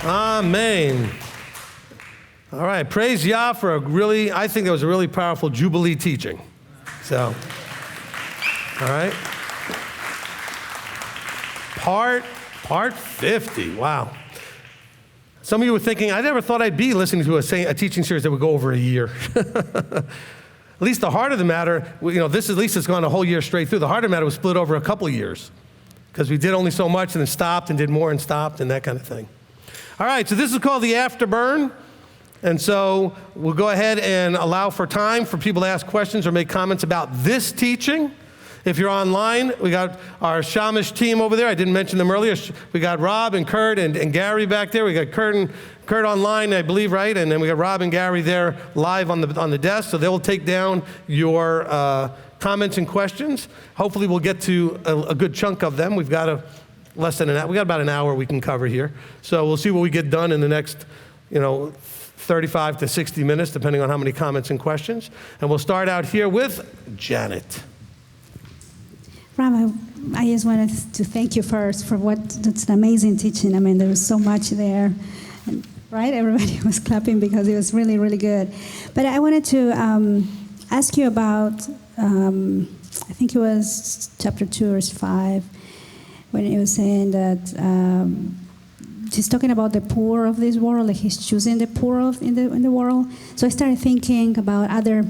Amen. All right, praise Yah for I think that was a really powerful Jubilee teaching. So, all right. Part 50, wow. Some of you were thinking, I never thought I'd be listening to a teaching series that would go over a year. At least the heart of the matter, this at least has gone a whole year straight through. The heart of the matter was split over a couple of years because we did only so much and then stopped and did more and stopped and that kind of thing. All right, so this is called the Afterburn. And so we'll go ahead and allow for time for people to ask questions or make comments about this teaching. If you're online, we got our Shamish team over there. I didn't mention them earlier. We got Rob and Kurt and Gary back there. We got Kurt online, I believe, right? And then we got Rob and Gary there live on the desk. So they will take down your comments and questions. Hopefully we'll get to a good chunk of them. We've got less than an hour. We got about an hour we can cover here. So we'll see what we get done in the next, 35 to 60 minutes, depending on how many comments and questions. And we'll start out here with Janet. Rabbi, I just wanted to thank you first for that's an amazing teaching. I mean, there was so much there, and, right? Everybody was clapping because it was really, really good. But I wanted to ask you about, I think it was chapter 2, verse 5, when it was saying that he's talking about the poor of this world, like he's choosing the poor in the world. So I started thinking about other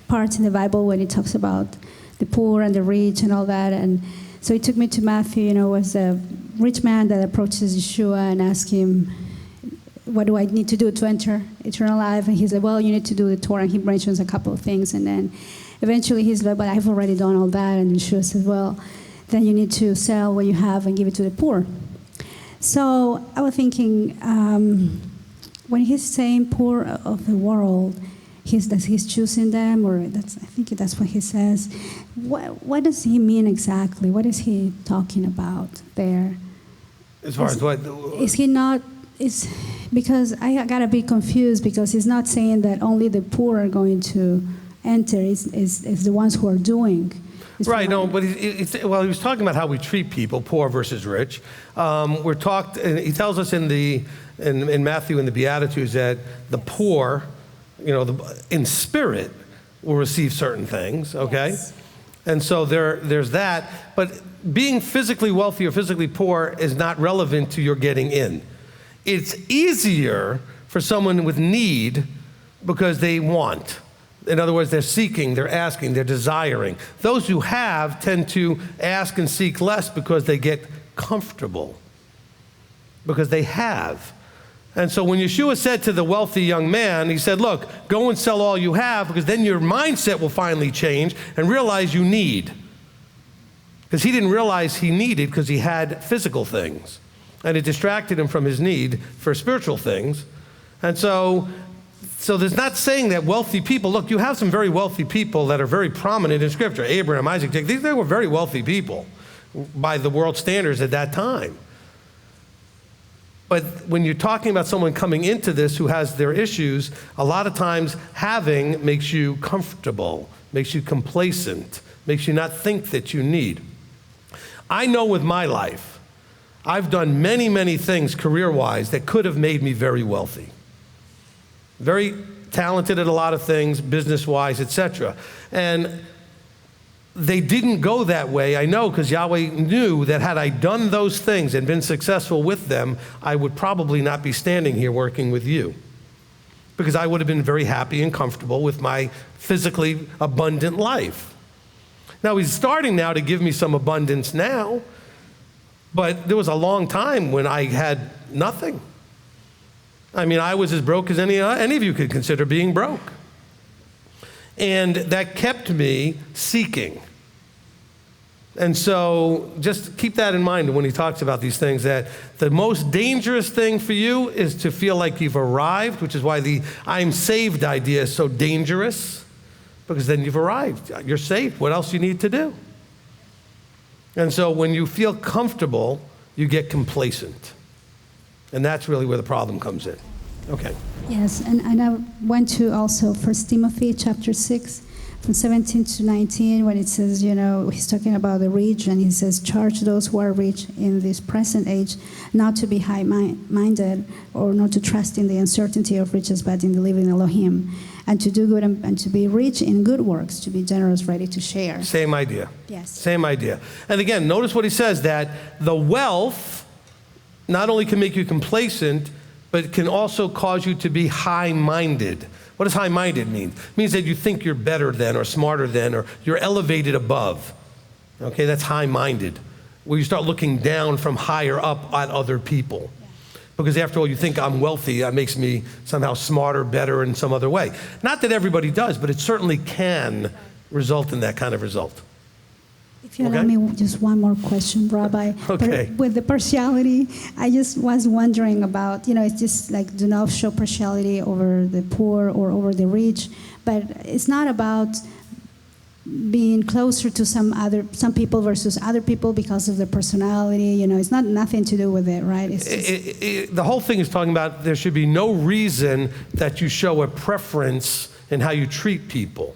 parts in the Bible when it talks about the poor and the rich and all that. And so it took me to Matthew, was a rich man that approaches Yeshua and asks him, what do I need to do to enter eternal life? And he said, well, you need to do the Torah. And he mentions a couple of things. And then eventually he's like, but I've already done all that. And Yeshua says, well, then you need to sell what you have and give it to the poor. So I was thinking, when he's saying poor of the world, he's choosing them, or I think that's what he says. What does he mean exactly? What is he talking about there? As far as what? Is he not? Because I got a bit confused because he's not saying that only the poor are going to enter. It's the ones who are doing. Right, no, but he was talking about how we treat people, poor versus rich. He tells us in Matthew in the Beatitudes that the poor, in spirit will receive certain things, okay? Yes. And so there's that, but being physically wealthy or physically poor is not relevant to your getting in. It's easier for someone with need because they want. In other words, they're seeking, they're asking, they're desiring. Those who have tend to ask and seek less because they get comfortable, because they have. And so when Yeshua said to the wealthy young man, he said, look, go and sell all you have, because then your mindset will finally change and realize you need. Because he didn't realize he needed because he had physical things. And it distracted him from his need for spiritual things. And so there's not saying that wealthy people, look, you have some very wealthy people that are very prominent in Scripture. Abraham, Isaac, Jacob, they were very wealthy people by the world standards at that time. But when you're talking about someone coming into this who has their issues, a lot of times having makes you comfortable, makes you complacent, makes you not think that you need. I know with my life, I've done many, many things career-wise that could have made me very wealthy. Very talented at a lot of things, business-wise, etc. And they didn't go that way, I know, because Yahweh knew that had I done those things and been successful with them, I would probably not be standing here working with you, because I would have been very happy and comfortable with my physically abundant life. Now, he's starting now to give me some abundance now, but there was a long time when I had nothing. I mean, I was as broke as any of you could consider being broke. And that kept me seeking. And so just keep that in mind when he talks about these things, that the most dangerous thing for you is to feel like you've arrived, which is why the I'm saved idea is so dangerous, because then you've arrived. You're saved. What else do you need to do? And so when you feel comfortable, you get complacent. And that's really where the problem comes in. Okay. Yes, and I went to also 1 Timothy chapter 6, from 17 to 19, when it says, he's talking about the rich, and he says, charge those who are rich in this present age not to be high-minded or not to trust in the uncertainty of riches, but in the living Elohim, and to do good and to be rich in good works, to be generous, ready to share. Same idea. Yes. Same idea. And again, notice what he says, that the wealth not only can make you complacent, but it can also cause you to be high-minded. What does high-minded mean? It means that you think you're better than or smarter than or you're elevated above. Okay, that's high-minded, where you start looking down from higher up at other people. Because after all, you think I'm wealthy, that makes me somehow smarter, better in some other way. Not that everybody does, but it certainly can result in that kind of result. If you allow me just one more question, Rabbi. Okay. With the partiality, I just was wondering about, it's just like do not show partiality over the poor or over the rich, but it's not about being closer to some people versus other people because of their personality. It's not nothing to do with it, right? It's just... The whole thing is talking about there should be no reason that you show a preference in how you treat people.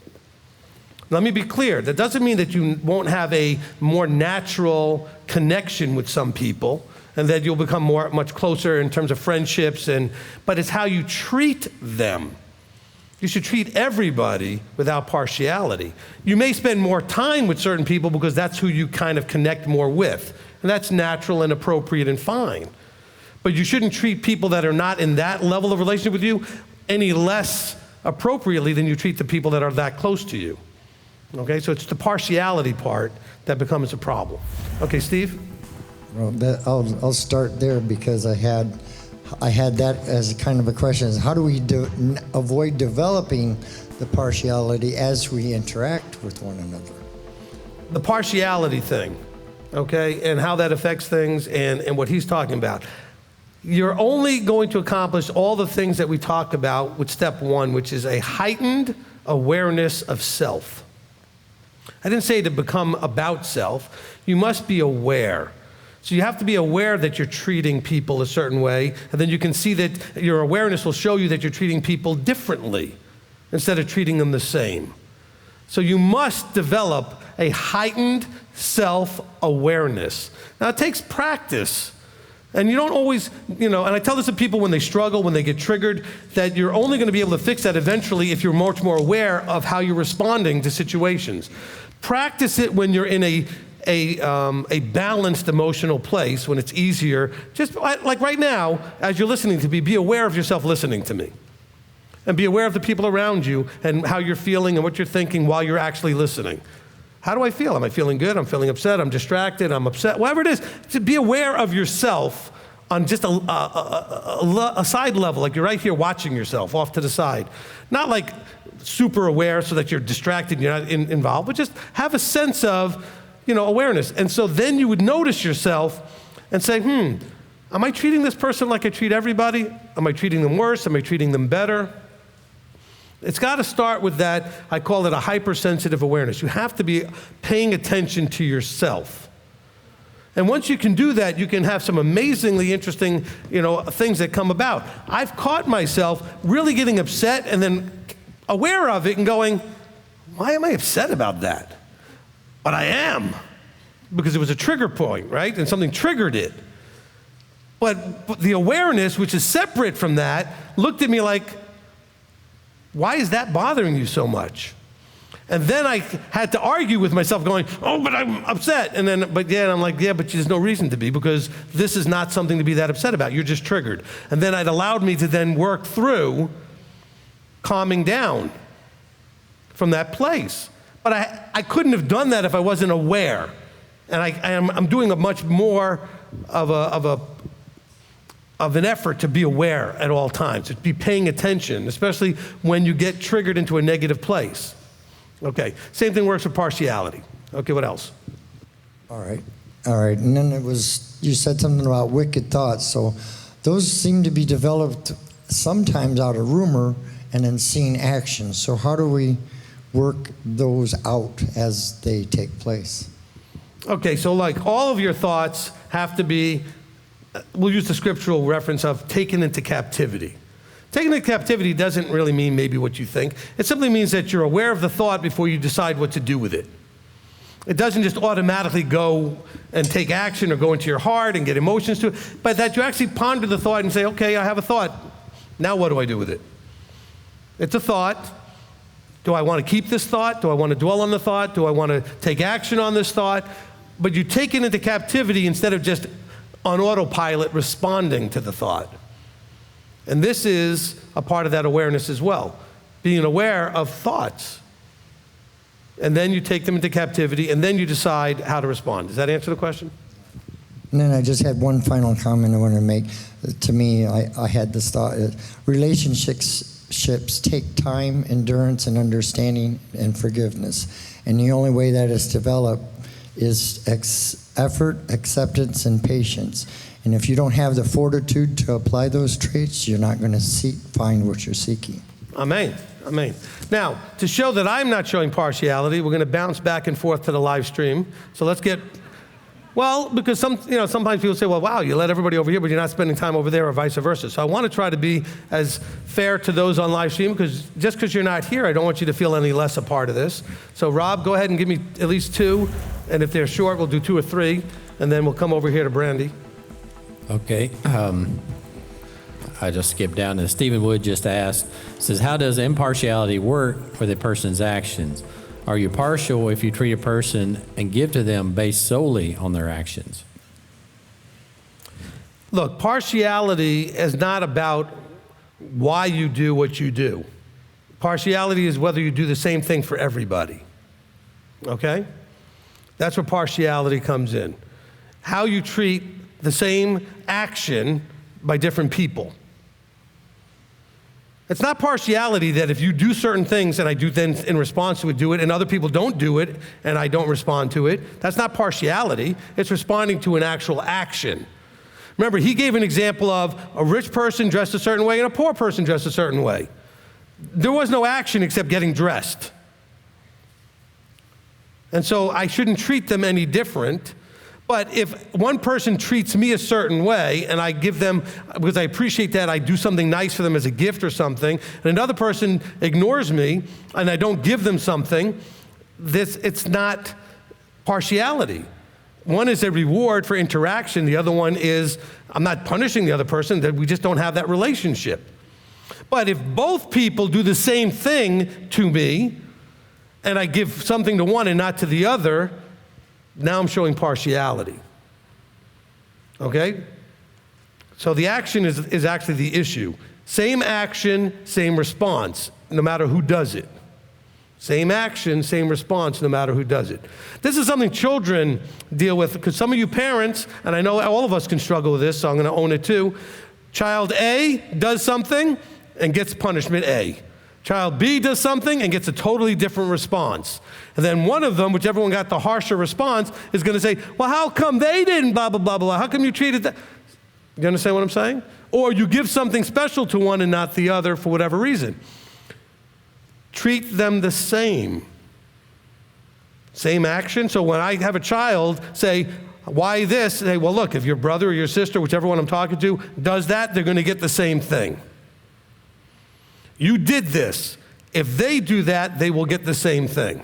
Let me be clear. That doesn't mean that you won't have a more natural connection with some people and that you'll become much closer in terms of friendships, but it's how you treat them. You should treat everybody without partiality. You may spend more time with certain people because that's who you kind of connect more with, and that's natural and appropriate and fine. But you shouldn't treat people that are not in that level of relationship with you any less appropriately than you treat the people that are that close to you. Okay, so it's the partiality part that becomes a problem. Okay, Steve? Well, I'll start there because I had that as kind of a question: is how do we avoid developing the partiality as we interact with one another? The partiality thing, okay, and how that affects things and what he's talking about. You're only going to accomplish all the things that we talked about with step one, which is a heightened awareness of self. I didn't say to become about self. You must be aware. So you have to be aware that you're treating people a certain way, and then you can see that your awareness will show you that you're treating people differently instead of treating them the same. So you must develop a heightened self-awareness. Now, it takes practice. And you don't always, and I tell this to people when they struggle, when they get triggered, that you're only going to be able to fix that eventually if you're much more aware of how you're responding to situations. Practice it when you're in a balanced emotional place, when it's easier. Just like right now, as you're listening to me, be aware of yourself listening to me. And be aware of the people around you and how you're feeling and what you're thinking while you're actually listening. How do I feel? Am I feeling good? I'm feeling upset. I'm distracted. I'm upset. Whatever it is, to be aware of yourself on just a side level, like you're right here watching yourself off to the side. Not like super aware so that you're distracted, you're not involved, but just have a sense of, awareness. And so then you would notice yourself and say, am I treating this person like I treat everybody? Am I treating them worse? Am I treating them better? It's got to start with that. I call it a hypersensitive awareness. You have to be paying attention to yourself. And once you can do that, you can have some amazingly interesting, things that come about. I've caught myself really getting upset and then aware of it and going, why am I upset about that? But I am, because it was a trigger point, right? And something triggered it. But the awareness, which is separate from that, looked at me like, why is that bothering you so much? And then I had to argue with myself going, but I'm upset. And then, but I'm like, but there's no reason to be, because this is not something to be that upset about. You're just triggered. And then it allowed me to then work through calming down from that place. But I couldn't have done that if I wasn't aware. And I'm doing a much more of an effort to be aware at all times, to be paying attention, especially when you get triggered into a negative place. Okay, same thing works for partiality. Okay, what else? All right. And then you said something about wicked thoughts. So those seem to be developed sometimes out of rumor and then seen action. So how do we work those out as they take place? Okay, so like all of your thoughts have to be, we'll use the scriptural reference of taken into captivity. Taken into captivity doesn't really mean maybe what you think. It simply means that you're aware of the thought before you decide what to do with it. It doesn't just automatically go and take action or go into your heart and get emotions to it, but that you actually ponder the thought and say, okay, I have a thought. Now what do I do with it? It's a thought. Do I want to keep this thought? Do I want to dwell on the thought? Do I want to take action on this thought? But you take it into captivity instead of just on autopilot responding to the thought. And this is a part of that awareness as well, being aware of thoughts. And then you take them into captivity, and then you decide how to respond. Does that answer the question? And then I just had one final comment I wanted to make. To me, I had this thought, relationships take time, endurance, and understanding, and forgiveness. And the only way that is developed is effort, acceptance, and patience. And if you don't have the fortitude to apply those traits, you're not going to find what you're seeking. Amen. Amen. Now, to show that I'm not showing partiality, we're going to bounce back and forth to the live stream. So let's get, well, because sometimes people say, well, wow, you let everybody over here, but you're not spending time over there, or vice versa. So I want to try to be as fair to those on live stream, because just because you're not here, I don't want you to feel any less a part of this. So Rob, go ahead and give me at least 2, and if they're short, we'll do 2 or 3, and then we'll come over here to Brandy. Okay. I just skipped down to Stephen Wood just asked, says, how does impartiality work with a person's actions? Are you partial if you treat a person and give to them based solely on their actions? Look, partiality is not about why you do what you do. Partiality is whether you do the same thing for everybody. Okay? That's where partiality comes in. How you treat the same action by different people. It's not partiality that if you do certain things and I do then in response to it, do it, and other people don't do it and I don't respond to it. That's not partiality. It's responding to an actual action. Remember, he gave an example of a rich person dressed a certain way and a poor person dressed a certain way. There was no action except getting dressed. And so I shouldn't treat them any different. But if one person treats me a certain way and I give them, because I appreciate that, I do something nice for them as a gift or something, and another person ignores me and I don't give them something, it's not partiality. One is a reward for interaction. The other one is I'm not punishing the other person, that we just don't have that relationship. But if both people do the same thing to me and I give something to one and not to the other, now I'm showing partiality. Okay? So the action is actually the issue. Same action, same response, no matter who does it. Same action, same response, no matter who does it. This is something children deal with, because some of you parents, and I know all of us can struggle with this, so I'm going to own it too. Child A does something and gets punishment A. Child B does something and gets a totally different response. And then one of them, whichever one got the harsher response, is going to say, well, how come they didn't blah, blah, blah, blah? How come you treated that? You understand what I'm saying? Or you give something special to one and not the other for whatever reason. Treat them the same. Same action. So when I have a child say, why this? Say, well, look, if your brother or your sister, whichever one I'm talking to, does that, they're going to get the same thing. You did this. If they do that, they will get the same thing.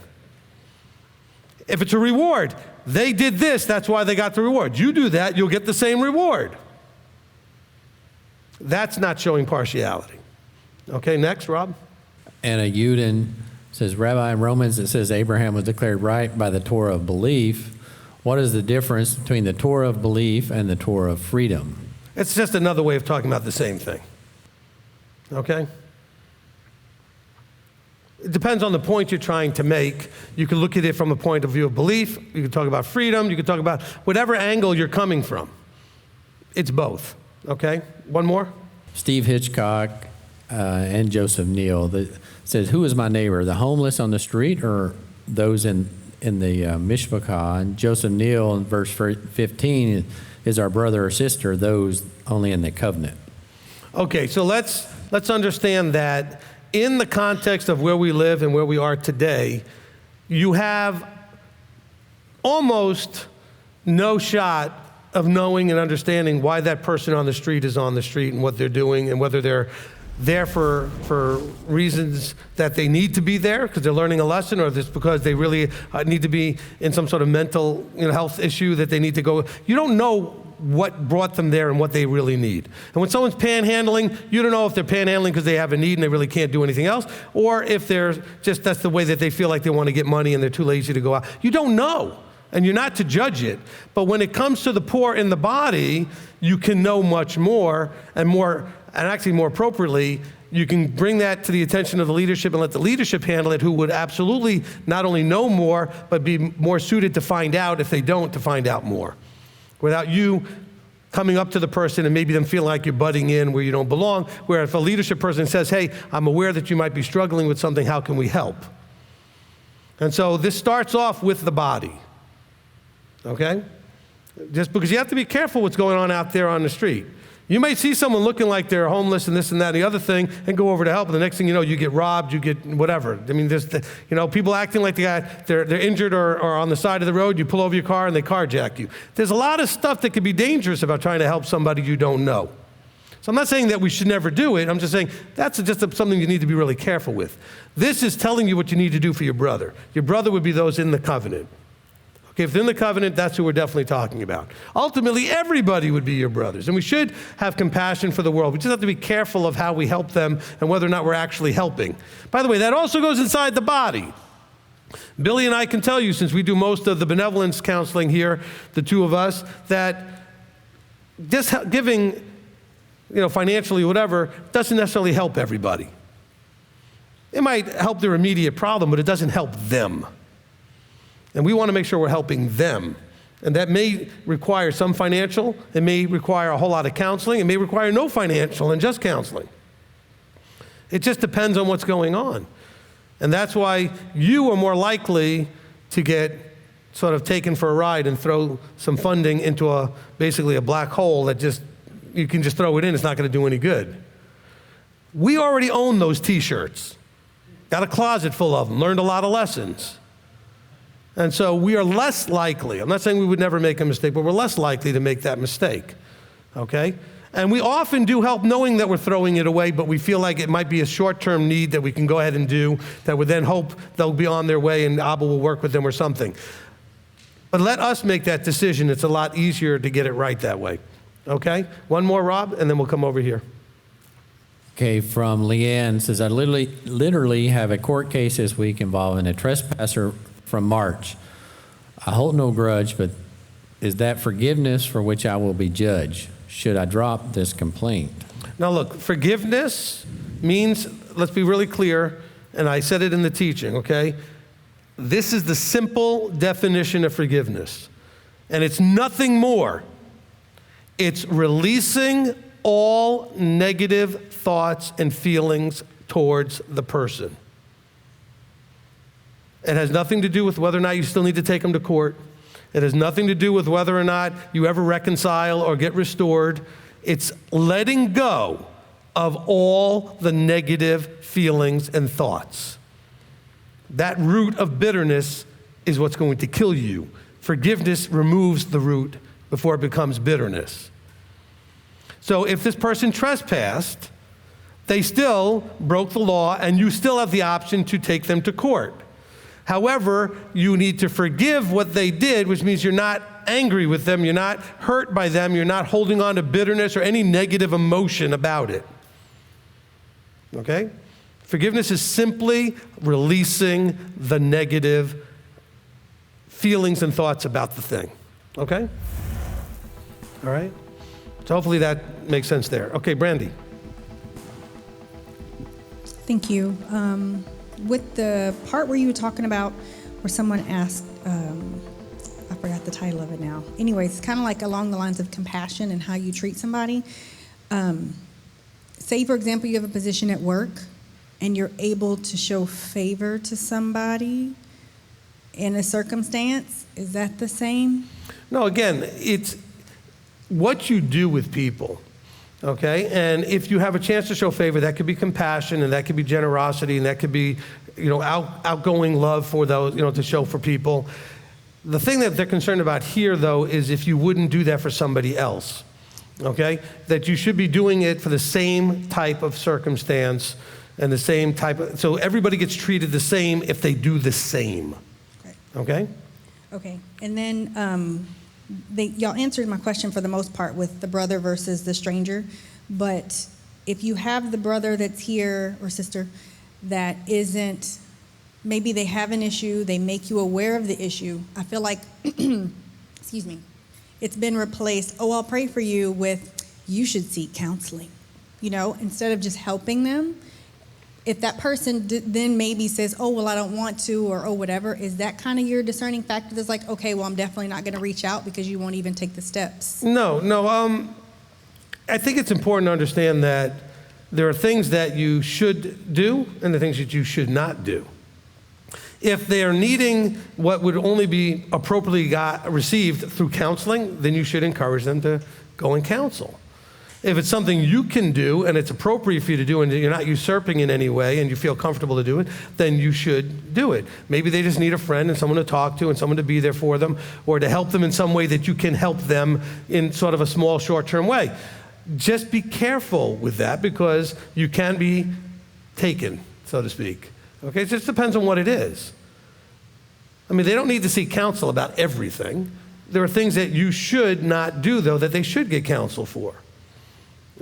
If it's a reward, they did this, that's why they got the reward. You do that, you'll get the same reward. That's not showing partiality. Okay, next, Rob. Anna Uden says, Rabbi, in Romans it says Abraham was declared right by the Torah of belief. What is the difference between the Torah of belief and the Torah of freedom? It's just another way of talking about the same thing. Okay? It depends on the point you're trying to make. You can look at it from a point of view of belief. You can talk about freedom. You can talk about whatever angle you're coming from. It's both. Okay? One more? Steve Hitchcock and Joseph Neal says, who is my neighbor, the homeless on the street or those in the mishpachah? And Joseph Neal in verse 15 is our brother or sister, those only in the covenant. Okay, so let's understand that in the context of where we live and where we are today, you have almost no shot of knowing and understanding why that person on the street is on the street and what they're doing and whether they're there for reasons that they need to be there because they're learning a lesson, or this because they really need to be in some sort of mental health issue that they need to go. You don't know what brought them there and what they really need. And when someone's panhandling, you don't know if they're panhandling because they have a need and they really can't do anything else, or if they're just, that's the way that they feel like they want to get money and they're too lazy to go out. You don't know, and you're not to judge it. But when it comes to the poor in the body, you can know much more, and actually more appropriately, you can bring that to the attention of the leadership and let the leadership handle it, who would absolutely not only know more, but be more suited to find out, if they don't, to find out more. Without you coming up to the person and maybe them feeling like you're butting in where you don't belong, where if a leadership person says, hey, I'm aware that you might be struggling with something, how can we help? And so this starts off with the body, okay? Just because you have to be careful what's going on out there on the street. You may see someone looking like they're homeless and this and that and the other thing and go over to help, and the next thing you know, you get robbed, you get whatever. I mean, there's people acting like they're injured or on the side of the road, you pull over your car and they carjack you. There's a lot of stuff that could be dangerous about trying to help somebody you don't know. So I'm not saying that we should never do it. I'm just saying that's just something you need to be really careful with. This is telling you what you need to do for your brother. Your brother would be those in the covenant. Okay, if they're in the covenant, that's who we're definitely talking about. Ultimately, everybody would be your brothers, and we should have compassion for the world. We just have to be careful of how we help them and whether or not we're actually helping. By the way, that also goes inside the body. Billy and I can tell you, since we do most of the benevolence counseling here, the two of us, that just giving, financially, whatever, doesn't necessarily help everybody. It might help their immediate problem, but it doesn't help them. And we want to make sure we're helping them. And that may require some financial, it may require a whole lot of counseling, it may require no financial and just counseling. It just depends on what's going on. And that's why you are more likely to get sort of taken for a ride and throw some funding into basically a black hole that you can just throw it in, it's not going to do any good. We already own those t-shirts. Got a closet full of them, learned a lot of lessons. And so we are less likely, I'm not saying we would never make a mistake, but we're less likely to make that mistake, okay? And we often do help knowing that we're throwing it away, but we feel like it might be a short-term need that we can go ahead and do, that would then hope they'll be on their way and Abba will work with them or something. But let us make that decision. It's a lot easier to get it right that way, okay? One more, Rob, and then we'll come over here. Okay, from Leanne, says, I literally have a court case this week involving a trespasser from March. I hold no grudge, but is that forgiveness for which I will be judged? Should I drop this complaint? Now look, forgiveness means, let's be really clear, and I said it in the teaching, okay? This is the simple definition of forgiveness. And it's nothing more. It's releasing all negative thoughts and feelings towards the person. It has nothing to do with whether or not you still need to take them to court. It has nothing to do with whether or not you ever reconcile or get restored. It's letting go of all the negative feelings and thoughts. That root of bitterness is what's going to kill you. Forgiveness removes the root before it becomes bitterness. So if this person trespassed, they still broke the law, and you still have the option to take them to court. However, you need to forgive what they did, which means you're not angry with them, you're not hurt by them, you're not holding on to bitterness or any negative emotion about it. Okay? Forgiveness is simply releasing the negative feelings and thoughts about the thing. Okay? All right? So hopefully that makes sense there. Okay, Brandy. Thank you. With the part where you were talking about where someone asked, I forgot the title of it now. Anyways, it's kind of like along the lines of compassion and how you treat somebody. Say, for example, you have a position at work and you're able to show favor to somebody in a circumstance. Is that the same? No, again, it's what you do with people. Okay, and if you have a chance to show favor, that could be compassion, and that could be generosity, and that could be, outgoing love for those, to show for people. The thing that they're concerned about here, though, is if you wouldn't do that for somebody else. okay? That you should be doing it for the same type of circumstance and the same type of, so everybody gets treated the same if they do the same, okay? Okay, and then y'all answered my question for the most part with the brother versus the stranger, but if you have the brother that's here or sister that isn't, maybe they have an issue, they make you aware of the issue, I feel like, excuse me, it's been replaced, oh, I'll pray for you, with you should seek counseling, instead of just helping them. If that person then maybe says, oh, well, I don't want to, or oh, whatever, is that kind of your discerning factor that's like, okay, well, I'm definitely not going to reach out because you won't even take the steps? No. I think it's important to understand that there are things that you should do and the things that you should not do. If they are needing what would only be appropriately received through counseling, then you should encourage them to go and counsel. If it's something you can do and it's appropriate for you to do and you're not usurping in any way and you feel comfortable to do it, then you should do it. Maybe they just need a friend and someone to talk to and someone to be there for them or to help them in some way that you can help them in sort of a small, short-term way. Just be careful with that because you can be taken, so to speak. Okay, it just depends on what it is. I mean, they don't need to seek counsel about everything. There are things that you should not do, though, that they should get counsel for.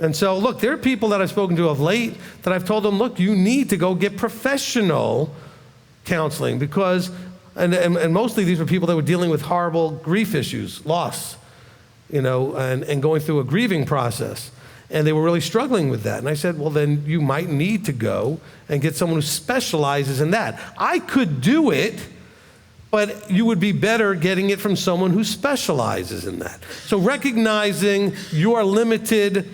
And so, look, there are people that I've spoken to of late that I've told them, look, you need to go get professional counseling because, and mostly these were people that were dealing with horrible grief issues, loss, and going through a grieving process. And they were really struggling with that. And I said, well, then you might need to go and get someone who specializes in that. I could do it, but you would be better getting it from someone who specializes in that. So recognizing your limited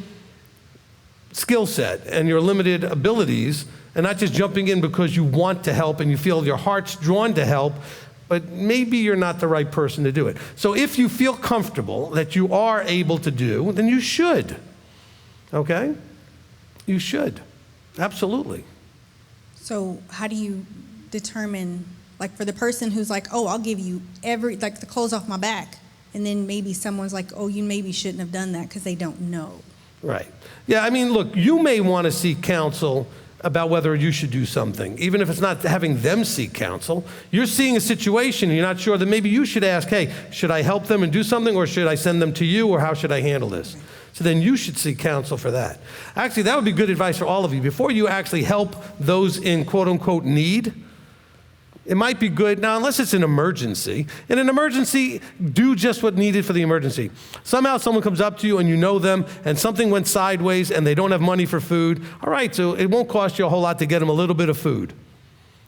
skill set and your limited abilities and not just jumping in because you want to help and you feel your heart's drawn to help, but maybe you're not the right person to do it. So if you feel comfortable that you are able to do, then you should. Okay? You should. Absolutely. So how do you determine, like for the person who's like, oh, I'll give you the clothes off my back, and then maybe someone's like, oh, you maybe shouldn't have done that because they don't know. Right. Yeah, I mean, look, you may want to seek counsel about whether you should do something, even if it's not having them seek counsel. You're seeing a situation and you're not sure, then maybe you should ask, hey, should I help them and do something, or should I send them to you, or how should I handle this? So then you should seek counsel for that. Actually, that would be good advice for all of you. Before you actually help those in quote-unquote need, it might be good, now unless it's an emergency. In an emergency, do just what's needed for the emergency. Somehow someone comes up to you and you know them and something went sideways and they don't have money for food. All right, so it won't cost you a whole lot to get them a little bit of food.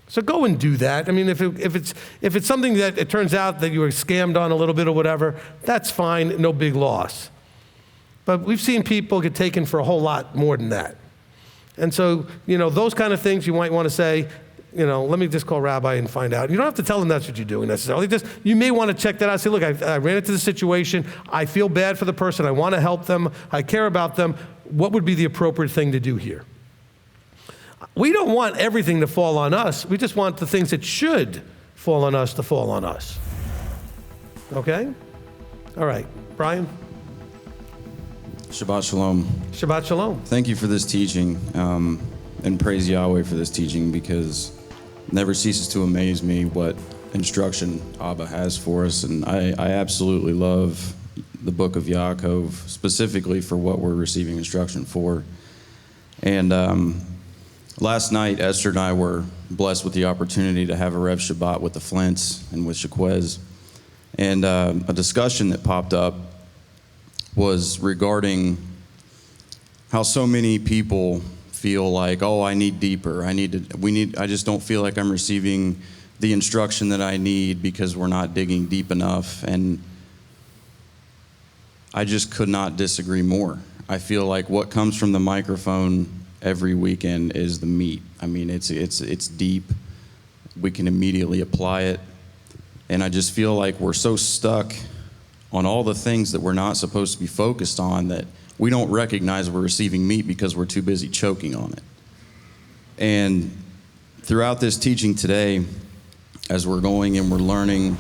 So go and do that. I mean, if it's something that it turns out that you were scammed on a little bit or whatever, that's fine, no big loss. But we've seen people get taken for a whole lot more than that. And so, those kind of things you might want to say, let me just call Rabbi and find out. You don't have to tell them that's what you're doing necessarily. You may want to check that out. Say, look, I ran into the situation. I feel bad for the person. I want to help them. I care about them. What would be the appropriate thing to do here? We don't want everything to fall on us. We just want the things that should fall on us to fall on us. Okay? All right. Brian? Shabbat Shalom. Shabbat Shalom. Thank you for this teaching, and praise Yahweh for this teaching, because it never ceases to amaze me what instruction Abba has for us. And I absolutely love the book of Yaakov, specifically for what we're receiving instruction for. And last night, Esther and I were blessed with the opportunity to have a Rev Shabbat with the Flints and with Shaquez. And a discussion that popped up was regarding how so many people feel like, oh, I need deeper. I just don't feel like I'm receiving the instruction that I need because we're not digging deep enough. And I just could not disagree more. I feel like what comes from the microphone every weekend is the meat. I mean, it's deep. We can immediately apply it. And I just feel like we're so stuck on all the things that we're not supposed to be focused on that we don't recognize we're receiving meat because we're too busy choking on it. And throughout this teaching today, as we're going and we're learning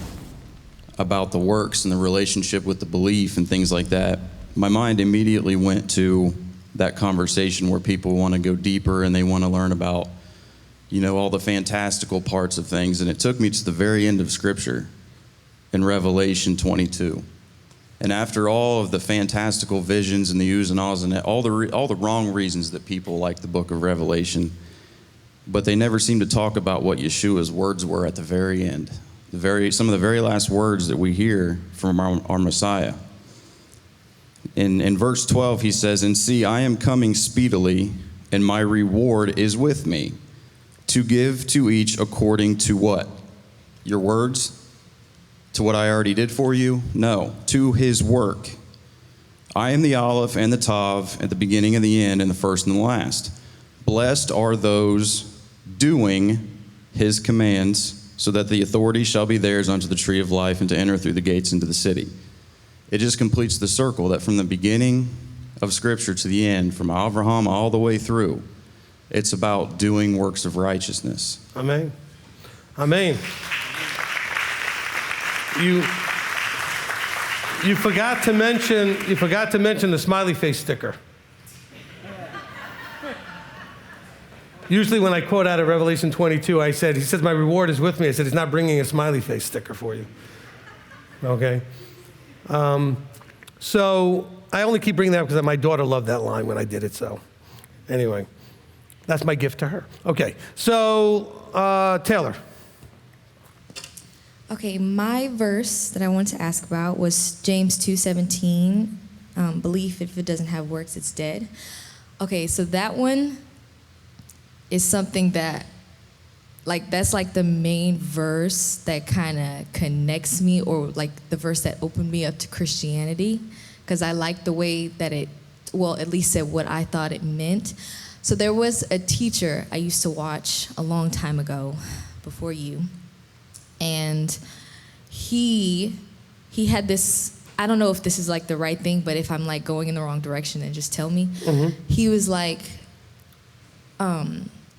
about the works and the relationship with the belief and things like that, my mind immediately went to that conversation where people want to go deeper and they want to learn about, all the fantastical parts of things. And it took me to the very end of Scripture in Revelation 22. And after all of the fantastical visions and the oohs and ahs and all the wrong reasons that people like the book of Revelation, but they never seem to talk about what Yeshua's words were at the very end. Some of the very last words that we hear from our Messiah. In verse 12, he says, "And see, I am coming speedily, and my reward is with me, to give to each according to" what? Your words? To what I already did for you? No, to his work. I am the Aleph and the Tav, at the beginning and the end, and the first and the last. Blessed are those doing his commands, so that the authority shall be theirs unto the tree of life, and to enter through the gates into the city. It just completes the circle that from the beginning of Scripture to the end, from Abraham all the way through, it's about doing works of righteousness. Amen. Amen. You forgot to mention the smiley face sticker. Usually when I quote out of Revelation 22, he says, "My reward is with me." I said, he's not bringing a smiley face sticker for you. Okay? So I only keep bringing that up because my daughter loved that line when I did it. So anyway, that's my gift to her. Okay, so Taylor. Okay, my verse that I wanted to ask about was James 2:17. Belief, if it doesn't have works, it's dead. Okay, so that one is something that, that's like the main verse that kind of connects me, or like the verse that opened me up to Christianity, because I like the way that it, at least said what I thought it meant. So there was a teacher I used to watch a long time ago, before you, and he had this, I don't know if this is like the right thing, but if I'm like going in the wrong direction, then just tell me. Mm-hmm. He was like,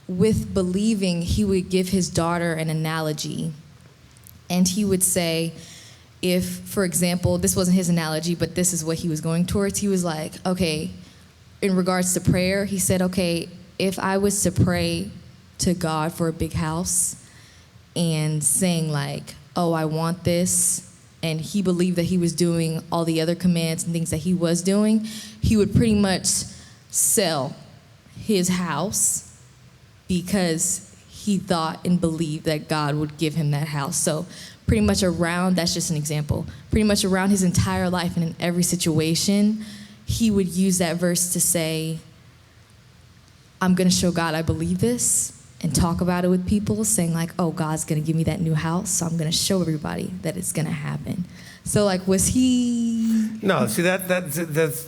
with believing, he would give his daughter an analogy, and he would say, if, for example, this wasn't his analogy, but this is what he was going towards. He was like, okay, in regards to prayer, he said, okay, if I was to pray to God for a big house and saying like, oh, I want this, and he believed that he was doing all the other commands and things that he was doing, he would pretty much sell his house because he thought and believed that God would give him that house. So pretty much that's just an example, pretty much around his entire life and in every situation, he would use that verse to say, I'm going to show God I believe this, and talk about it with people, saying like, oh, God's going to give me that new house, so I'm going to show everybody that it's going to happen. So like, was he? No, see, that's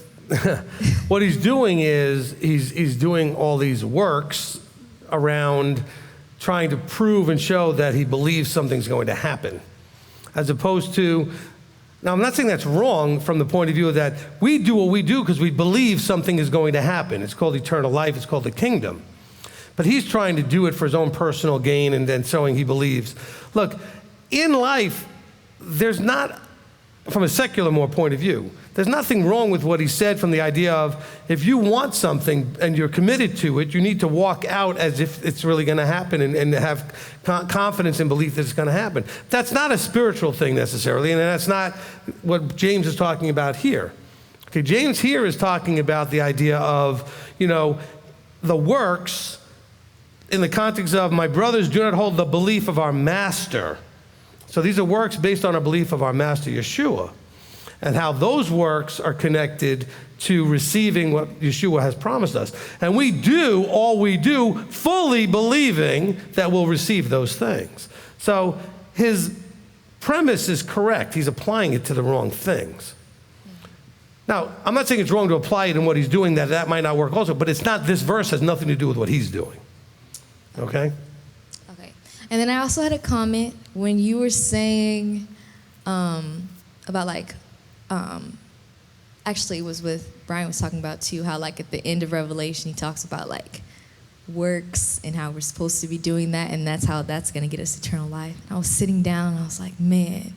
what he's doing is he's doing all these works around trying to prove and show that he believes something's going to happen, as opposed to, now I'm not saying that's wrong from the point of view that we do what we do because we believe something is going to happen. It's called eternal life, it's called the kingdom. But he's trying to do it for his own personal gain and then showing he believes. Look, in life, there's not, from a secular more point of view, there's nothing wrong with what he said from the idea of if you want something and you're committed to it, you need to walk out as if it's really going to happen and have confidence and belief that it's going to happen. That's not a spiritual thing necessarily, and that's not what James is talking about here. Okay, James here is talking about the idea of, the works in the context of my brothers do not hold the belief of our master. So these are works based on our belief of our master, Yeshua, and how those works are connected to receiving what Yeshua has promised us. And we do all we do fully believing that we'll receive those things. So his premise is correct. He's applying it to the wrong things. Now, I'm not saying it's wrong to apply it in what he's doing, that might not work also, but it's not, this verse has nothing to do with what he's doing. Okay? Okay. And then I also had a comment when you were saying about like, actually it was with, Brian was talking about too, how like at the end of Revelation, he talks about like works and how we're supposed to be doing that, and that's how that's going to get us eternal life. And I was sitting down and I was like, man,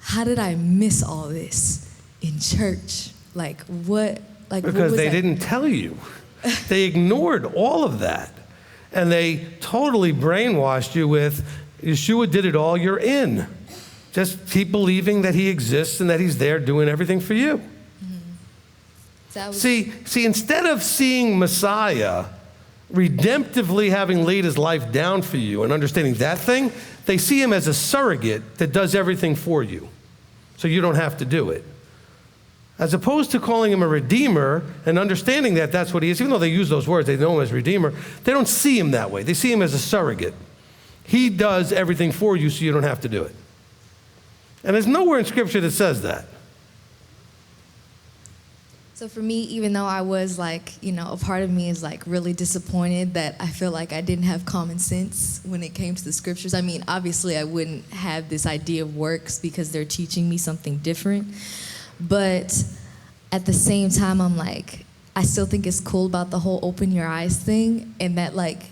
how did I miss all this in church? Like what? Like Because what was they that? didn't tell you. They ignored all of that. And they totally brainwashed you with, Yeshua did it all, you're in. Just keep believing that he exists and that he's there doing everything for you. So I was- See, instead of seeing Messiah redemptively having laid his life down for you and understanding that thing, they see him as a surrogate that does everything for you. So you don't have to do it. As opposed to calling him a redeemer and understanding that that's what he is, even though they use those words, they know him as redeemer, they don't see him that way. They see him as a surrogate. He does everything for you so you don't have to do it. And there's nowhere in Scripture that says that. So for me, even though I was like, a part of me is like really disappointed that I feel like I didn't have common sense when it came to the scriptures. I mean, obviously I wouldn't have this idea of works because they're teaching me something different. But at the same time, I'm like, I still think it's cool about the whole open your eyes thing. And that like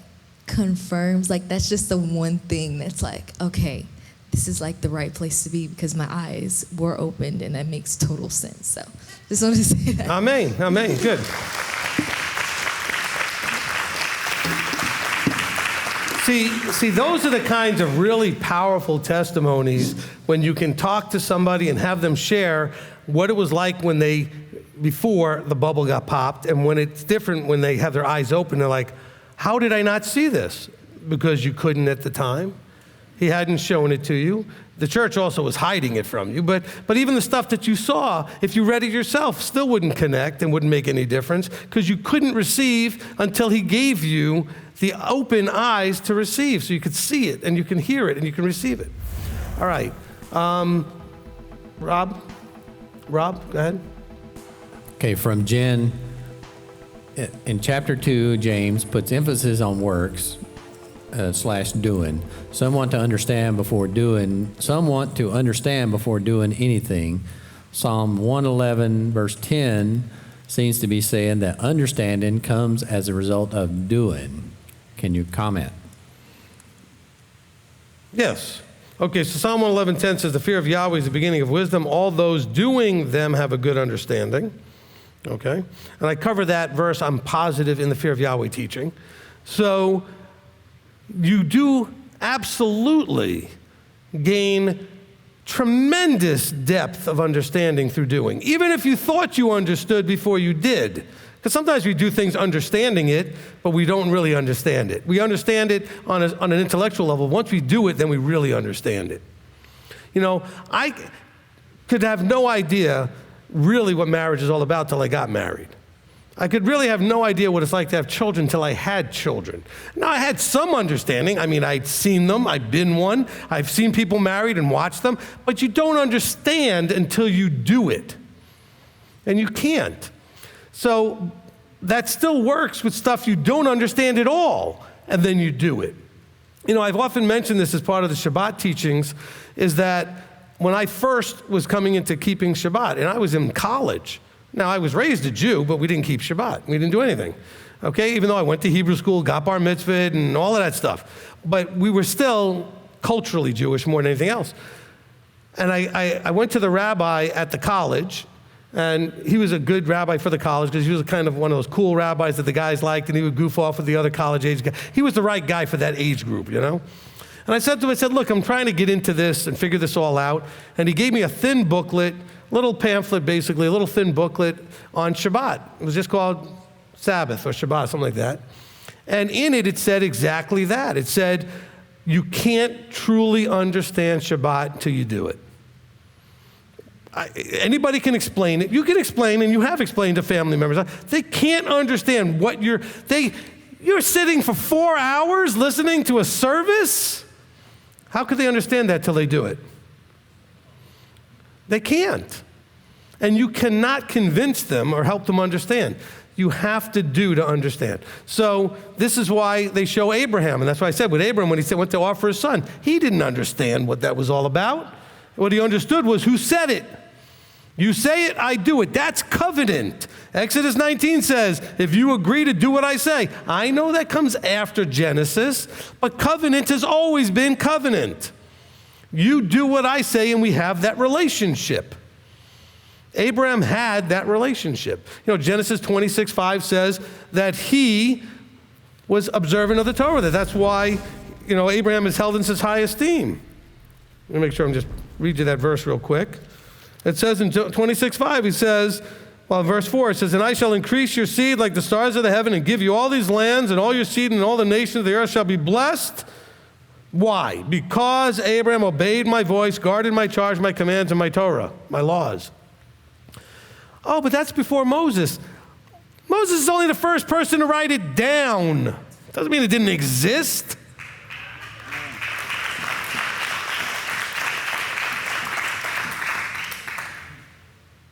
confirms, like that's just the one thing that's like, okay, this is like the right place to be because my eyes were opened and that makes total sense. So just wanted to say that. Amen. Amen. Good. See, those are the kinds of really powerful testimonies when you can talk to somebody and have them share what it was like when before the bubble got popped, and when it's different when they have their eyes open. They're like, how did I not see this? Because you couldn't at the time. He hadn't shown it to you. The church also was hiding it from you. But even the stuff that you saw, if you read it yourself, still wouldn't connect and wouldn't make any difference because you couldn't receive until he gave you the open eyes to receive. So you could see it and you can hear it and you can receive it. All right. Rob, go ahead. Okay, from Jen. In chapter 2, James puts emphasis on works. /doing. Some want to understand before doing anything. Psalm 111 verse 10 seems to be saying that understanding comes as a result of doing. Can you comment? Yes. Okay, so Psalm 111:10 says, the fear of Yahweh is the beginning of wisdom. All those doing them have a good understanding. Okay? And I cover that verse, I'm positive, in the fear of Yahweh teaching. So you do absolutely gain tremendous depth of understanding through doing, even if you thought you understood before you did. Because sometimes we do things understanding it, but we don't really understand it. We understand it on an intellectual level. Once we do it, then we really understand it. I could have no idea really what marriage is all about till I got married. I could really have no idea what it's like to have children till I had children. Now, I had some understanding. I mean, I'd seen them. I've been one. I've seen people married and watched them. But you don't understand until you do it. And you can't. So that still works with stuff you don't understand at all, and then you do it. I've often mentioned this as part of the Shabbat teachings, is that when I first was coming into keeping Shabbat, and I was in college. Now, I was raised a Jew, but we didn't keep Shabbat. We didn't do anything, okay? Even though I went to Hebrew school, got bar mitzvahed, and all of that stuff. But we were still culturally Jewish more than anything else. And I went to the rabbi at the college, and he was a good rabbi for the college because he was kind of one of those cool rabbis that the guys liked, and he would goof off with the other college-age guys. He was the right guy for that age group, And I said to him, look, I'm trying to get into this and figure this all out. And he gave me a thin booklet, little pamphlet, basically, a little thin booklet on Shabbat. It was just called Sabbath or Shabbat, something like that. And in it, it said exactly that. It said, you can't truly understand Shabbat until you do it. Anybody can explain it. You can explain, and you have explained to family members. They can't understand what you're sitting for 4 hours listening to a service? How could they understand that till they do it? They can't. And you cannot convince them or help them understand. You have to do to understand. So this is why they show Abraham. And that's why I said with Abraham, when he went to offer his son, he didn't understand what that was all about. What he understood was who said it. You say it, I do it. That's covenant. Exodus 19 says, if you agree to do what I say. I know that comes after Genesis, but covenant has always been covenant. You do what I say, and we have that relationship. Abraham had that relationship. Genesis 26:5 says that he was observant of the Torah. That's why, Abraham is held in such high esteem. Let me make sure I'm just read you that verse real quick. It says in 26:5, he says, in verse 4, it says, "And I shall increase your seed like the stars of the heaven and give you all these lands, and all your seed and all the nations of the earth shall be blessed." Why? Because Abraham obeyed my voice, guarded my charge, my commands, and my Torah, my laws. Oh, but that's before Moses. Moses is only the first person to write it down. Doesn't mean it didn't exist.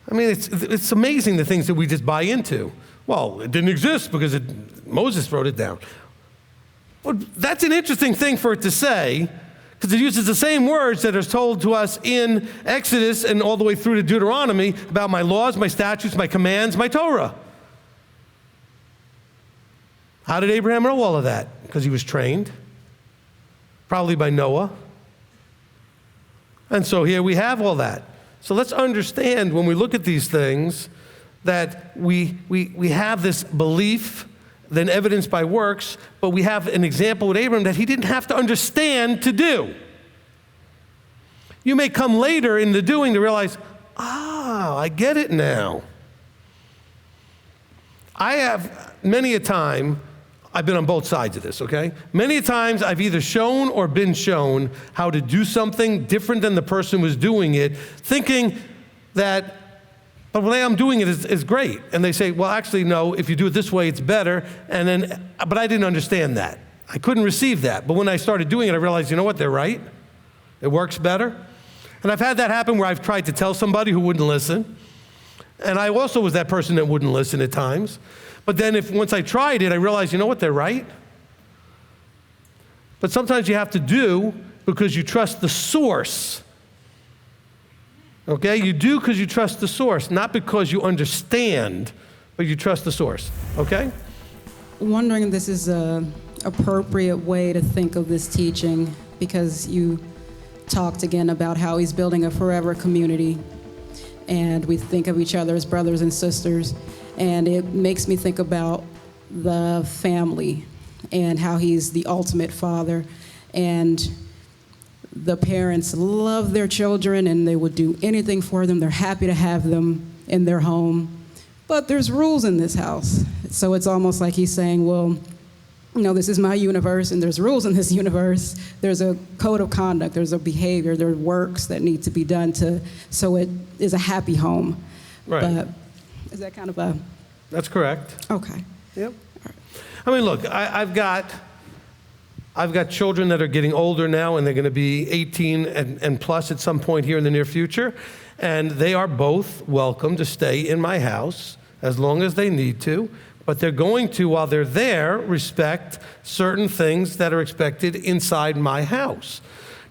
I mean, it's amazing the things that we just buy into. Well, it didn't exist because Moses wrote it down. Well, that's an interesting thing for it to say, because it uses the same words that are told to us in Exodus and all the way through to Deuteronomy about my laws, my statutes, my commands, my Torah. How did Abraham know all of that? Because he was trained, probably by Noah. And so here we have all that. So let's understand when we look at these things that we have this belief, then evidenced by works, but we have an example with Abraham that he didn't have to understand to do. You may come later in the doing to realize, I get it now. I have many a time, I've been on both sides of this, okay? Many a times I've either shown or been shown how to do something different than the person was doing it, thinking that, but the way I'm doing it is great. And they say, well, actually, no, if you do it this way, it's better. But I didn't understand that. I couldn't receive that. But when I started doing it, I realized, you know what, they're right. It works better. And I've had that happen where I've tried to tell somebody who wouldn't listen. And I also was that person that wouldn't listen at times. But then once I tried it, I realized, you know what, they're right. But sometimes you have to do because you trust the source. Okay? You do because you trust the source, not because you understand, but you trust the source. Okay? Wondering if this is an appropriate way to think of this teaching, because you talked again about how he's building a forever community, and we think of each other as brothers and sisters. And it makes me think about the family and how he's the ultimate father. And the parents love their children and they would do anything for them. They're happy to have them in their home. But there's rules in this house. So it's almost like he's saying, well, this is my universe and there's rules in this universe. There's a code of conduct, there's a behavior, there are works that need to be done so it is a happy home. Right. But is that kind of a... That's correct. Okay. Yep. I mean, look, I've got children that are getting older now, and they're going to be 18 and plus at some point here in the near future, and they are both welcome to stay in my house as long as they need to, but they're going to, while they're there, respect certain things that are expected inside my house.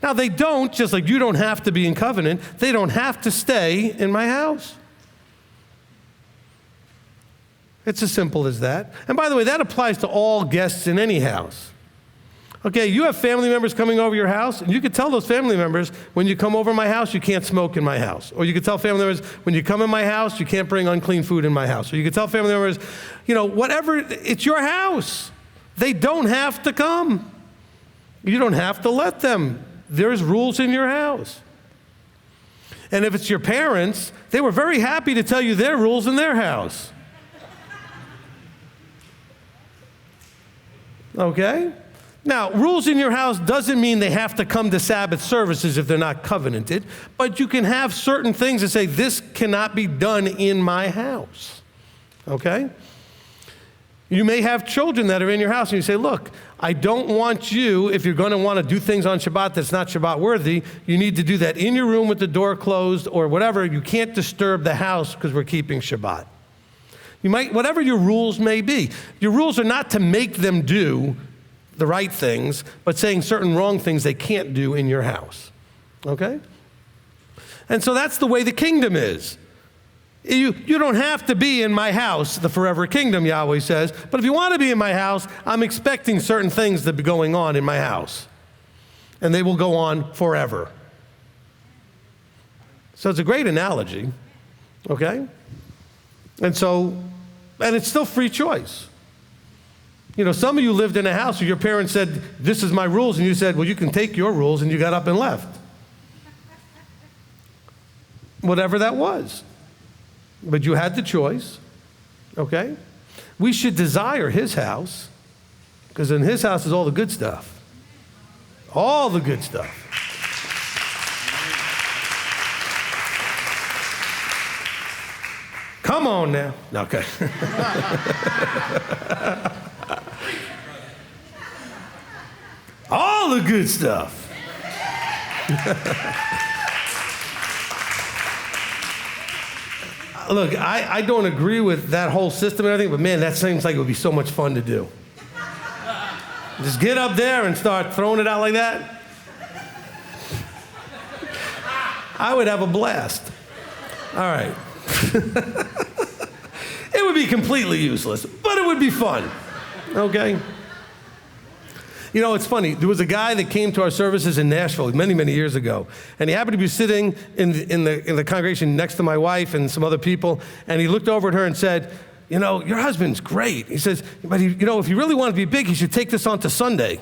Now, they don't, just like you don't have to be in covenant, they don't have to stay in my house. It's as simple as that. And by the way, that applies to all guests in any house. Okay, you have family members coming over your house, and you could tell those family members, when you come over my house, you can't smoke in my house. Or you could tell family members, when you come in my house, you can't bring unclean food in my house. Or you could tell family members, whatever, it's your house. They don't have to come. You don't have to let them. There's rules in your house. And if it's your parents, they were very happy to tell you their rules in their house. Okay? Now, rules in your house doesn't mean they have to come to Sabbath services if they're not covenanted, but you can have certain things that say, this cannot be done in my house. Okay? You may have children that are in your house and you say, look, I don't want you, if you're going to want to do things on Shabbat that's not Shabbat worthy, you need to do that in your room with the door closed or whatever. You can't disturb the house because we're keeping Shabbat. You might, whatever your rules may be. Your rules are not to make them do the right things, but saying certain wrong things they can't do in your house. Okay? And so that's the way the kingdom is. You don't have to be in my house, the forever kingdom, Yahweh says, but if you want to be in my house, I'm expecting certain things to be going on in my house. And they will go on forever. So it's a great analogy. Okay? And it's still free choice. You know, some of you lived in a house where your parents said, this is my rules, and you said, well, you can take your rules, and you got up and left. Whatever that was. But you had the choice, okay? We should desire his house, because in his house is all the good stuff. All the good stuff. Come on now. Okay. All the good stuff. Look, I don't agree with that whole system and everything, but man, that seems like it would be so much fun to do. Just get up there and start throwing it out like that. I would have a blast. All right. It would be completely useless, but it would be fun. Okay? You know, it's funny. There was a guy that came to our services in Nashville many, many years ago, and he happened to be sitting in the congregation next to my wife and some other people, and he looked over at her and said, you know, your husband's great. He says, but you know, if you really want to be big, he should take this on to Sunday.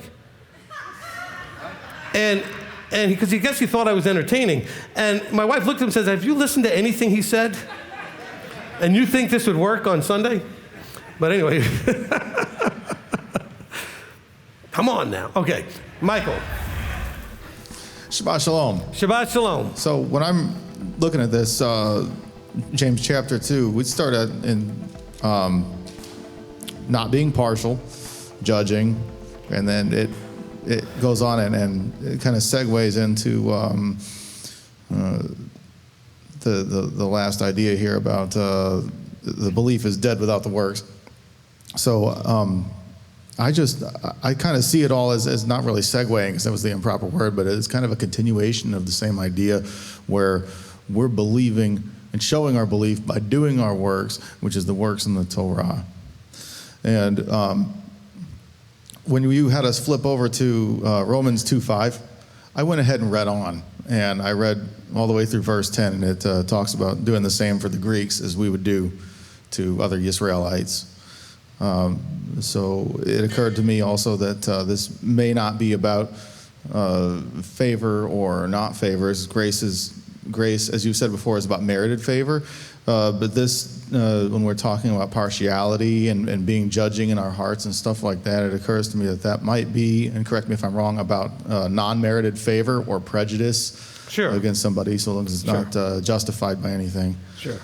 And because he guess he thought I was entertaining. And my wife looked at him and says, have you listened to anything he said? And you think this would work on Sunday? But anyway. Come on now. Okay, Michael. Shabbat Shalom. Shabbat Shalom. So when I'm looking at this, James chapter 2, we start in not being partial, judging, and then it goes on and it kind of segues into the last idea here about the belief is dead without the works. So I kind of see it all as not really segueing, because that was the improper word, but it's kind of a continuation of the same idea where we're believing and showing our belief by doing our works, which is the works in the Torah. And when you had us flip over to Romans 2:5, I went ahead and read on, and I read all the way through verse 10, and it talks about doing the same for the Greeks as we would do to other Israelites. So it occurred to me also that this may not be about favor or not favor. Grace, as you said before, is about merited favor. But this, when we're talking about partiality and being judging in our hearts and stuff like that, it occurs to me that might be, and correct me if I'm wrong, about non-merited favor or prejudice against somebody, so long as it's not justified by anything. Sure.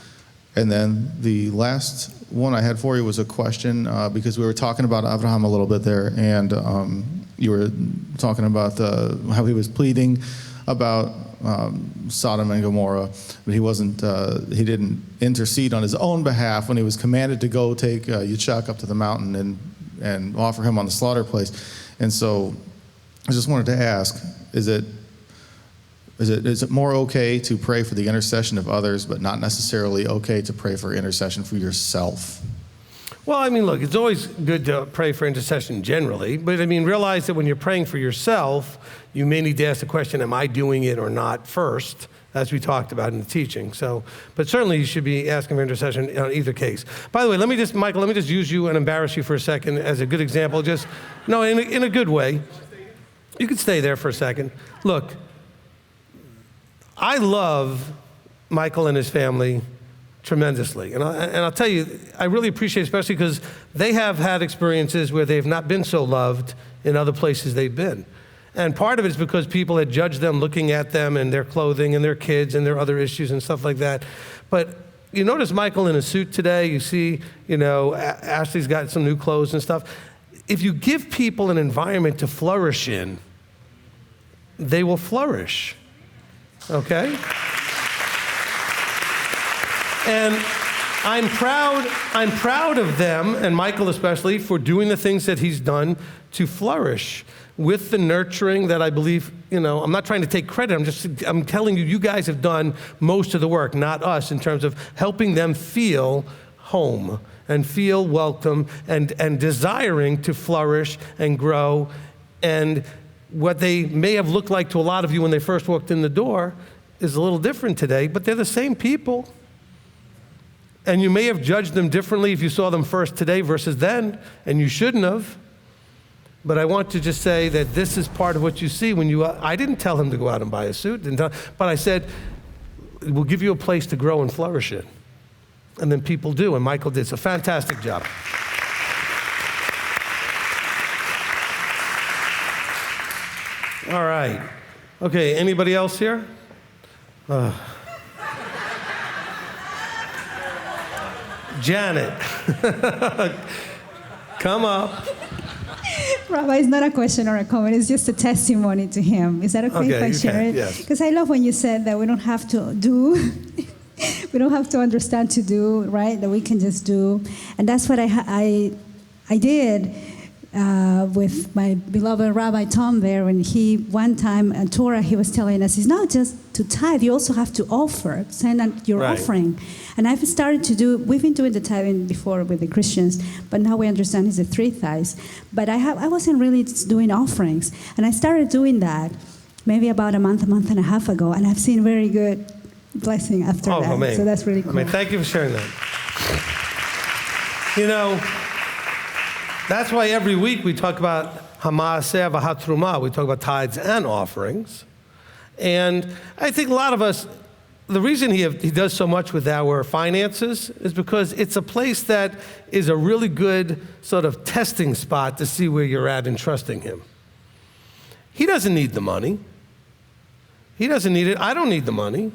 And then the last one I had for you was a question, because we were talking about Abraham a little bit there, and you were talking about how he was pleading about Sodom and Gomorrah, but he didn't intercede on his own behalf when he was commanded to go take Yitzhak up to the mountain and offer him on the slaughter place. And so I just wanted to ask, is it more okay to pray for the intercession of others, but not necessarily okay to pray for intercession for yourself? Well, I mean, look, it's always good to pray for intercession generally, but I mean, realize that when you're praying for yourself, you may need to ask the question, am I doing it or not first, as we talked about in the teaching. So, but certainly you should be asking for intercession on either case. By the way, Michael, let me just use you and embarrass you for a second as a good example, in a good way. You can stay there for a second. Look, I love Michael and his family tremendously. And I'll tell you, I really appreciate it, especially because they have had experiences where they've not been so loved in other places they've been. And part of it is because people had judged them looking at them and their clothing and their kids and their other issues and stuff like that. But you notice Michael in a suit today. You see, Ashley's got some new clothes and stuff. If you give people an environment to flourish in, they will flourish. Okay? And I'm proud of them, and Michael especially, for doing the things that he's done to flourish with the nurturing that I believe, I'm not trying to take credit, I'm telling you, you guys have done most of the work, not us, in terms of helping them feel home and feel welcome and desiring to flourish and grow. And what they may have looked like to a lot of you when they first walked in the door is a little different today, but they're the same people. And you may have judged them differently if you saw them first today versus then, and you shouldn't have. But I want to just say that this is part of what you see when you, I didn't tell him to go out and buy a suit, but I said, we'll give you a place to grow and flourish in. And then people do, and Michael did. So fantastic job. All right. Okay, anybody else here? Janet, come up. Rabbi, it's not a question or a comment. It's just a testimony to him. Is that okay if I share it? Yes. Because I love when you said that we don't have to do, we don't have to understand to do, right? That we can just do. And that's what I did with my beloved Rabbi Tom there. When he, one time in Torah, he was telling us, it's not just to tithe, you also have to offer, send out your offering. And I've started to do, we've been doing the tithing before with the Christians, but now we understand it's the 3 tithes. But I wasn't really doing offerings. And I started doing that maybe about a month and a half ago, and I've seen very good blessing after that. Amen. So that's really cool. Amen. Thank you for sharing that. You know, that's why every week we talk about Hamaseh v'hatruma. We talk about tithes and offerings. And I think a lot of us, the reason he does so much with our finances is because it's a place that is a really good sort of testing spot to see where you're at in trusting him. He doesn't need the money. He doesn't need it. I don't need the money.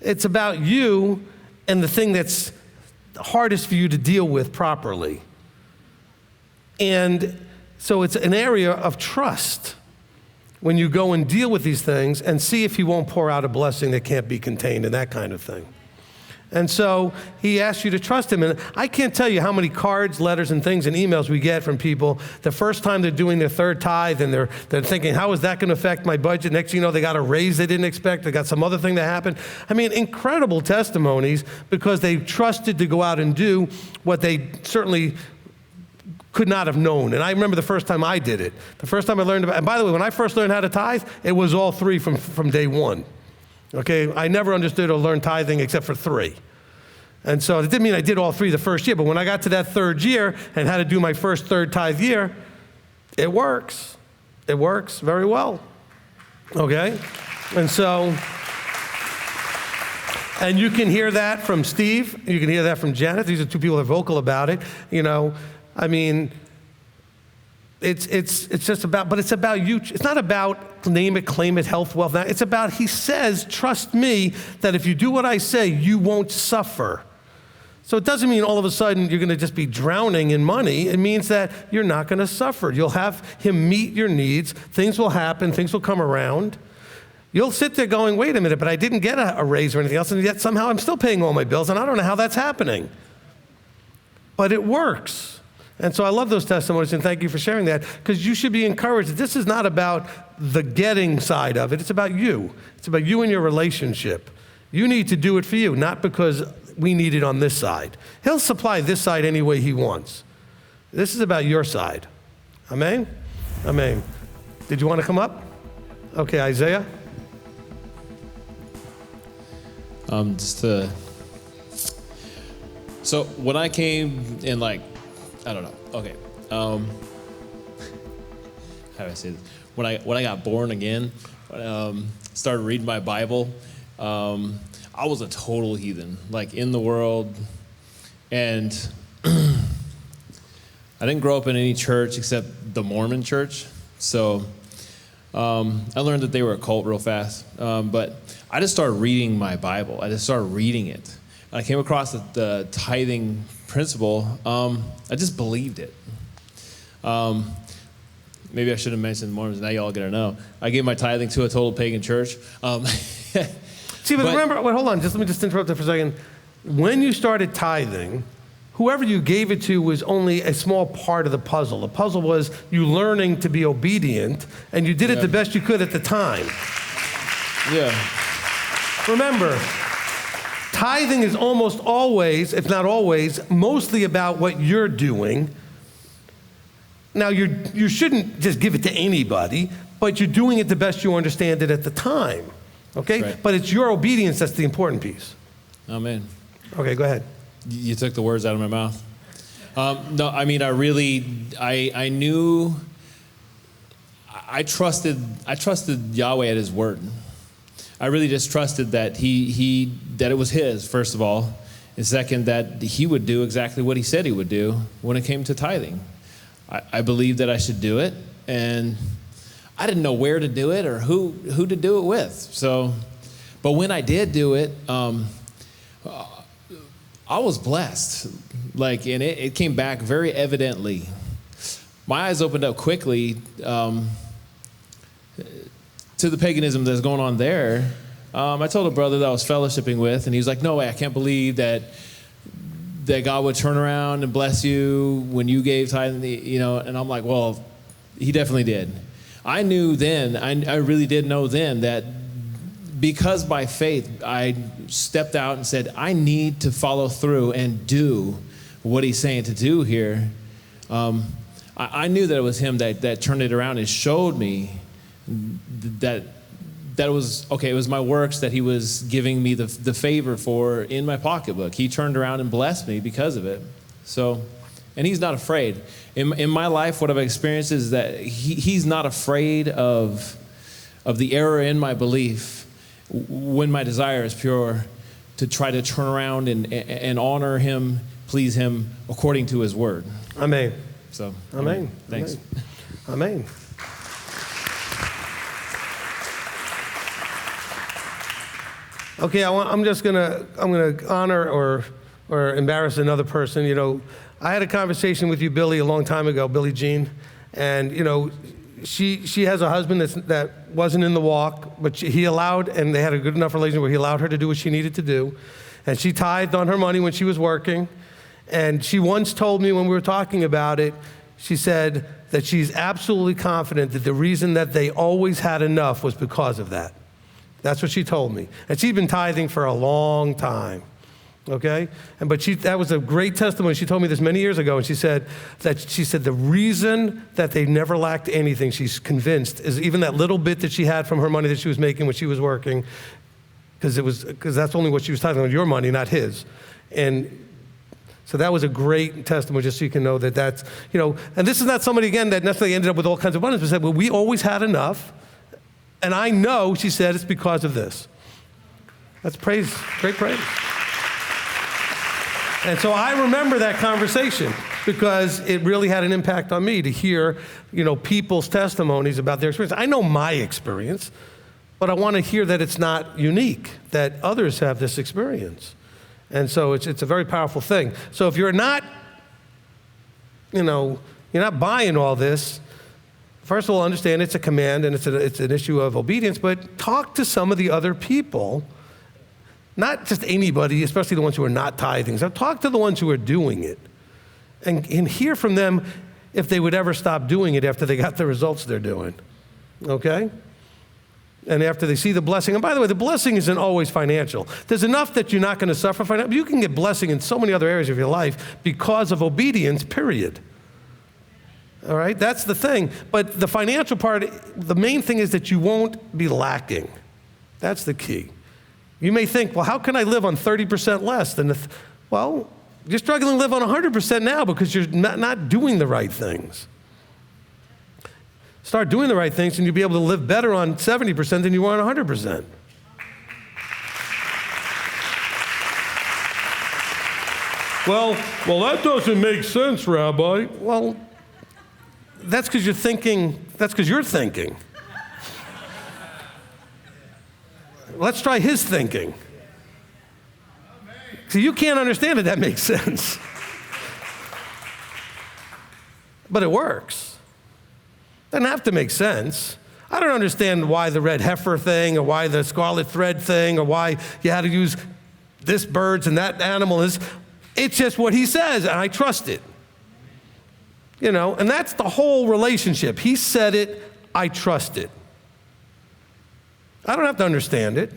It's about you and the thing that's hardest for you to deal with properly. And so it's an area of trust when you go and deal with these things and see if he won't pour out a blessing that can't be contained and that kind of thing. And so he asks you to trust him. And I can't tell you how many cards, letters, and things and emails we get from people the first time they're doing their 3rd tithe and they're thinking, how is that going to affect my budget? Next thing you know, they got a raise they didn't expect. They got some other thing that happened. I mean, incredible testimonies because they trusted to go out and do what they certainly could not have known. And I remember the first time I did it. The first time I learned about, and by the way, when I first learned how to tithe, it was all 3 from day 1. Okay, I never understood or learned tithing except for 3. And so it didn't mean I did all 3 the first year, but when I got to that 3rd year and had to do my first 3rd tithe year, it works. It works very well. Okay? And so, and you can hear that from Steve, you can hear that from Janet. These are 2 people that are vocal about it. You know, I mean, it's just about, but it's about you. It's not about name it, claim it, health, wealth. It's about, he says, trust me that if you do what I say, you won't suffer. So it doesn't mean all of a sudden you're going to just be drowning in money. It means that you're not going to suffer. You'll have him meet your needs. Things will happen. Things will come around. You'll sit there going, wait a minute, but I didn't get a raise or anything else, and yet somehow I'm still paying all my bills, and I don't know how that's happening. But it works. And so I love those testimonies, and thank you for sharing that, because you should be encouraged that this is not about the getting side of it. It's about you. It's about you and your relationship. You need to do it for you, not because we need it on this side. He'll supply this side any way he wants. This is about your side. Amen? Amen. Did you want to come up? Okay, Isaiah? So when I came in, like, I don't know. Okay. How do I say this? When I got born again, started reading my Bible, I was a total heathen, like in the world, and I didn't grow up in any church except the Mormon church. So I learned that they were a cult real fast. But I just started reading my Bible. I just started reading it. And I came across the tithing principle. I just believed it. Maybe I should have mentioned the Mormons. Now you all got to know. I gave my tithing to a total pagan church. See, but remember, wait, hold on. Let me interrupt there for a second. When you started tithing, whoever you gave it to was only a small part of the puzzle. The puzzle was you learning to be obedient, and you did it the best you could at the time. Yeah. Remember, tithing is almost always, if not always, mostly about what you're doing. Now, you shouldn't just give it to anybody, but you're doing it the best you understand it at the time, okay? Right. But it's your obedience that's the important piece. Amen. Okay, go ahead. You took the words out of my mouth. No, I mean, I knew, I trusted Yahweh at His word. I really just trusted that that it was His, first of all, and second, that He would do exactly what He said He would do when it came to tithing. I believed that I should do it, and I didn't know where to do it or who to do it with. So, but when I did do it, I was blessed. Like, and it came back very evidently. My eyes opened up quickly to the paganism that's going on there. I told a brother that I was fellowshipping with, and he was like, "No way, I can't believe that God would turn around and bless you when you gave tithe." And I'm like, "Well, He definitely did." I knew then, I really did know then that because by faith I stepped out and said, I need to follow through and do what He's saying to do here. I knew that it was Him that turned it around and showed me that it was, okay, it was my works that He was giving me the favor for in my pocketbook. He turned around and blessed me because of it. So, and He's not afraid. In my life, what I've experienced is that He's not afraid of the error in my belief when my desire is pure, to try to turn around and honor Him, please Him according to His word. Amen. So, Amen. Thanks. Amen. Okay, I'm gonna honor or embarrass another person. I had a conversation with you, Billy, a long time ago, Billie Jean, and she has a husband that wasn't in the walk, but he allowed, and they had a good enough relationship where he allowed her to do what she needed to do, and she tithed on her money when she was working, and she once told me when we were talking about it, she said that she's absolutely confident that the reason that they always had enough was because of that. That's what she told me. And she's been tithing for a long time, okay? But that was a great testimony. She told me this many years ago, and she said the reason that they never lacked anything, she's convinced, is even that little bit that she had from her money that she was making when she was working, because that's only what she was tithing on, your money, not his. And so that was a great testimony, just so you can know that's, and this is not somebody, again, that necessarily ended up with all kinds of abundance, but said, well, we always had enough. And I know, she said, it's because of this. That's praise, great praise. And so I remember that conversation because it really had an impact on me to hear, people's testimonies about their experience. I know my experience, but I want to hear that it's not unique, that others have this experience. And so it's a very powerful thing. So if you're not, you're not buying all this, first of all, understand it's a command and it's an issue of obedience, but talk to some of the other people, not just anybody, especially the ones who are not tithing. So talk to the ones who are doing it and hear from them if they would ever stop doing it after they got the results they're doing, okay? And after they see the blessing. And by the way, the blessing isn't always financial. There's enough that you're not going to suffer financially. You can get blessing in so many other areas of your life because of obedience, period. All right, that's the thing. But the financial part, the main thing is that you won't be lacking. That's the key. You may think, well, how can I live on 30% less than well, you're struggling to live on 100% now because you're not doing the right things. Start doing the right things and you'll be able to live better on 70% than you were on 100%. Well, that doesn't make sense, Rabbi. Well, that's because you're thinking. Let's try his thinking. So you can't understand it, that makes sense. But it works. Doesn't have to make sense. I don't understand why the red heifer thing or why the scarlet thread thing or why you had to use this bird's and that animal is. It's just what he says, and I trust it. And that's the whole relationship. He said it, I trust it. I don't have to understand it.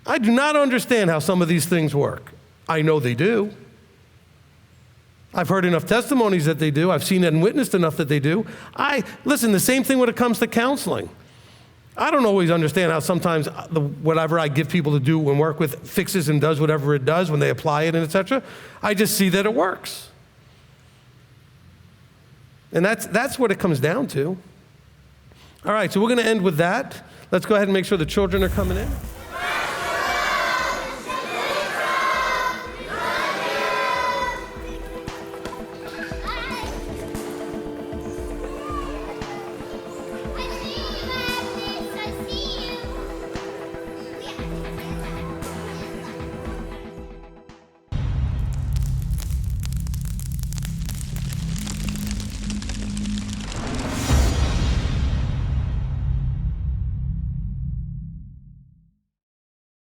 I do not understand how some of these things work. I know they do. I've heard enough testimonies that they do. I've seen and witnessed enough that they do. Listen, the same thing when it comes to counseling. I don't always understand how sometimes whatever I give people to do and work with fixes and does whatever it does when they apply it and etc. I just see that it works. And that's what it comes down to. All right, so we're going to end with that. Let's go ahead and make sure the children are coming in.